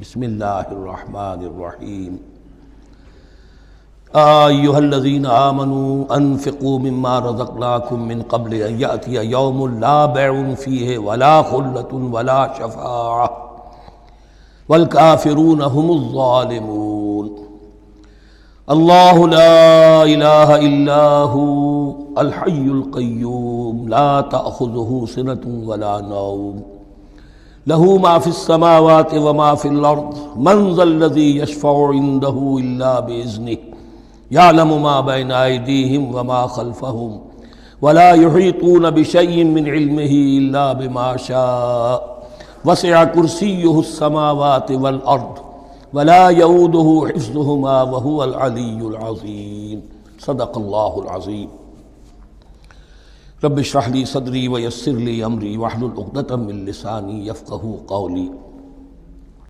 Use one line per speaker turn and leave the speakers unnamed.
बिस्मिल्लाहिर्रहमानिर्रहीम। अय्युहल्लज़ीना आमनू अनफ़िक़ू मिम्मा रज़क़नाकुम मिन क़ब्ल अन यातिय यौमुन ला बैउन फ़ीहि वला ख़ुल्लतुन वला शफ़ाअह वल काफ़िरून हुमुज़ ज़ालिमून। अल्लाहु ला इलाहा इल्ला हु अल हय्युल क़य्यूम ला तअख़ुज़ुहु सिनतुन वला नौम लहू मा फ़िस समावाति व मा फ़िल अर्ज़ मन ज़ल्लज़ी यशफ़अु इंदहु इल्ला बिइज़्निहि यअलमु मा बैना अयदीहिम व मा ख़ल्फ़हुम वला युहीतून बिशैइन मिन इल्मिही इल्ला बिमा शाअ वसिअ कुर्सियुहुस समावाति वल अर्ज़ वला यऊदुहु हिफ़्ज़ुहुमा व हुवल अलिय्युल अज़ीम। सदक़ल्लाहुल अज़ीम। रब्बि इश्रह ली सदरी व यस्सिर ली अमरी वहलुल उक़दतम मिन लिसानी यफ़क़हू क़ौली।